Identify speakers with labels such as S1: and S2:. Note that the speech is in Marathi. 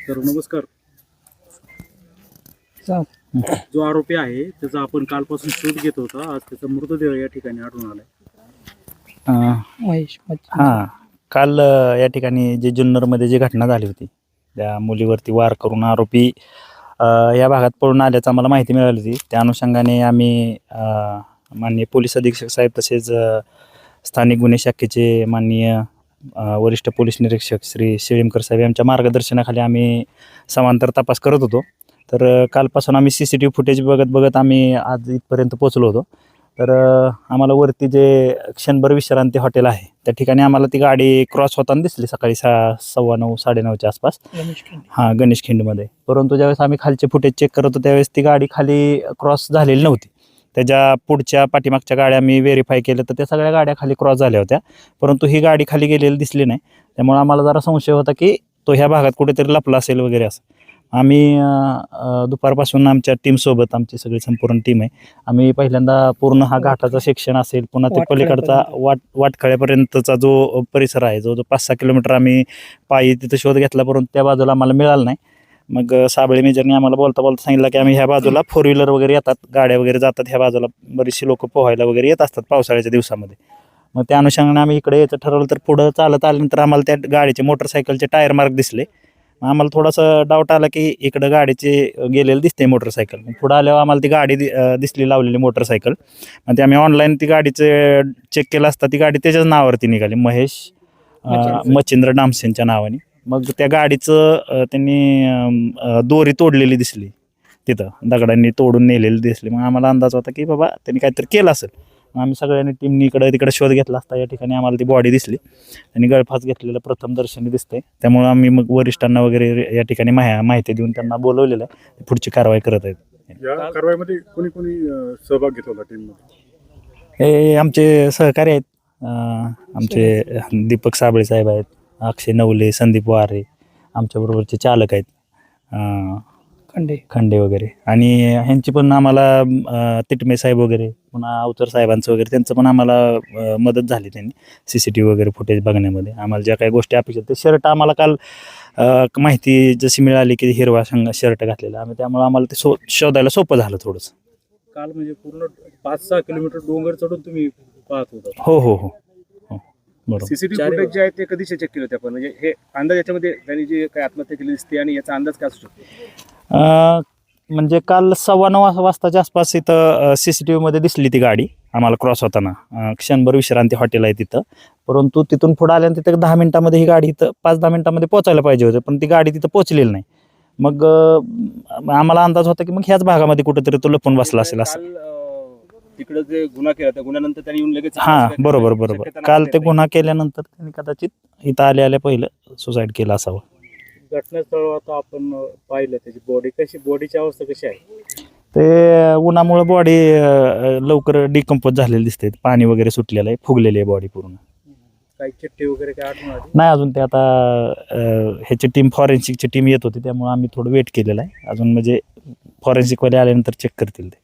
S1: तर नमस्कार. जो आरोपी आहे त्याचा आपण कालपासून शोध घेत होता, आज त्याचा मृतदेह या ठिकाणी आढळून आलाय.
S2: महेश
S3: हां, काल या ठिकाणी जे जुन्नरमध्ये जी घटना झाली होती, त्या मुलीवरती वार करून आरोपी या भागात पळून आल्याचं आम्हाला माहिती मिळाली होती. त्या अनुषंगाने आम्ही माननीय पोलीस अधीक्षक साहेब तसेच स्थानिक गुन्हे शाखेचे माननीय वरिष्ठ पोलीस निरीक्षक श्री शिळीमकर साहेब यांच्या मार्गदर्शनाखाली आम्ही समांतर तपास करत होतो. तर कालपासून आम्ही CCTV फुटेज बघत आम्ही आज इथपर्यंत पोहोचलो होतो. तर आम्हाला वरती जे क्षणभर विश्रांती हॉटेल आहे त्या ठिकाणी आम्हाला ती गाडी क्रॉस होताना दिसली सकाळी 9:15 9:30च्या आसपास. हां, गणेश खिंडमध्ये. परंतु ज्यावेळेस आम्ही खालचे फुटेज चेक करत होतो त्यावेळेस ती गाडी खाली क्रॉस झालेली नव्हती. त्याच्या पुढच्या पाठीमागच्या गाड्या मी व्हेरीफाय केलं तर त्या सगळ्या गाड्या खाली क्रॉस झाल्या होत्या, परंतु ही गाडी खाली गेलेली दिसली नाही. त्यामुळे आम्हाला जरा संशय होता की तो ह्या भागात कुठेतरी लपला असेल वगैरे असं. आम्ही दुपारपासून आमच्या टीमसोबत, आमची सगळी संपूर्ण टीम आहे, आम्ही पहिल्यांदा पूर्ण हा घाटाचा सेक्शन असेल, पुन्हा ते पलीकडचा वाटखळ्यापर्यंतचा जो परिसर आहे, जो 5-6 किलोमीटर आम्ही पायी तिथं शोध घेतला, परंतु त्या बाजूला आम्हाला मिळालं नाही. मग साबळे मेजरने आम्हाला बोलता सांगितलं की आम्ही ह्या बाजूला 4 व्हीलर वगैरे येतात, गाड्या वगैरे जातात, ह्या बाजूला बरीचशी लोक पोहायला वगैरे येत असतात पावसाळ्याच्या दिवसामध्ये. मग त्या अनुषंगाने आम्ही इकडे यायचं ठरवलं. तर पुढं चालत आल्यानंतर आम्हाला त्या गाडीचे मोटरसायकलचे टायर मार्क दिसले. आम्हाला थोडासा डाऊट आला की इकडं गाडीचे गेलेलं दिसते मोटरसायकल. पुढं आल्यावर आम्हाला ती गाडी दिसली लावलेली मोटरसायकल. मग ते आम्ही ऑनलाईन ती गाडीचे चेक केलं असता ती गाडी त्याच्याच नावावरती निघाली, महेश मच्छिंद्र डामसेंच्या नावाने. मग त्या गाडीचं त्यांनी दोरी तोडलेली दिसली, तिथं दगडांनी तोडून नेलेली दिसली. मग आम्हाला अंदाज होता की बाबा त्यांनी काहीतरी केलं असेल. आम्ही सगळ्यांनी टीमनी इकडं तिकडे शोध घेतला असता. या ठिकाणी आम्हाला ती बॉडी दिसली आणि गळफास घेतलेलं प्रथम दर्शनी दिसते. त्यामुळे आम्ही मग वरिष्ठांना वगैरे या ठिकाणी माहिती देऊन त्यांना बोलवलेलं आहे, पुढची कारवाई करत आहेत.
S1: या कारवाईमध्ये कोणी कोणी सहभाग घेतला होता टीममध्ये?
S3: हे आमचे सहकारी आहेत, आमचे दीपक साबळे साहेब आहेत, अक्षय नवले, संदीप वारे, आमच्याबरोबरचे चालक आहेत खंडे वगैरे, आणि ह्यांची पण आम्हाला तिटमे साहेब वगैरे, पुन्हा अवतर साहेबांचं वगैरे त्यांचं पण आम्हाला मदत झाली. त्यांनी CCTV वगैरे फुटेज बघण्यामध्ये आम्हाला ज्या काही गोष्टी अपेक्षित. ते शर्ट आम्हाला काल माहिती जशी मिळाली की हिरवा शर्ट घातलेला आम्ही, त्यामुळे आम्हाला ते शोधायला सोपं झालं थोडंसं.
S1: काल म्हणजे पूर्ण 5-6 किलोमीटर डोंगर चढून तुम्ही पाहत होता?
S3: हो हो हो हो, बरोबर.
S4: CCTV फुटेज जे आहे ते कधी चेक केलं होते आपण? म्हणजे हे अंदाज याच्यामध्ये त्यांनी जे काही आत्महत्या केली दिसते आणि याचा अंदाज काय असू शकतो?
S3: म्हणजे काल 9:15 वाजताच्या आसपास इथं CCTV मध्ये दिसली ती गाडी आम्हाला क्रॉस होताना. क्षणभर विश्रांती हॉटेल आहे तिथं, परंतु तिथून पुढे आल्यानंतर तिथं 10 मिनिटामध्ये ही गाडी इथं 5-10 मिनिटामध्ये पोहोचायला पाहिजे होतं, पण ती गाडी तिथं पोहोचलेली नाही. मग आम्हाला अंदाज होता की मग ह्याच भागामध्ये कुठेतरी तो लपून बसला असेल असं.
S4: तिकडे जे गुन्हा केला त्या गुन्ह्यानंतर त्यांनी येऊन लगेच
S3: बरोबर. काल ते गुन्हा केल्यानंतर त्यांनी कदाचित इथं आल्या पहिलं सुसाईड केलं असावं.
S1: घटनास्थळ आता आपण पाहिलं, त्याची बॉडीची अवस्था कशी आहे?
S3: ते उन्हामुळे बॉडी लवकर डिकम्पोज झालेली दिसते, पाणी वगैरे सुटलेलं आहे, फुगलेली आहे बॉडी पूर्ण.
S1: काही चिठ्ठी वगैरे काय आढळून आली?
S3: नाही अजून. ते आता ह्याची टीम, फॉरेन्सिकची टीम येत होती, त्यामुळे आम्ही थोडं वेट केलेलं आहे अजून. म्हणजे फॉरेन्सिकवाले आल्यानंतर चेक करतील ते.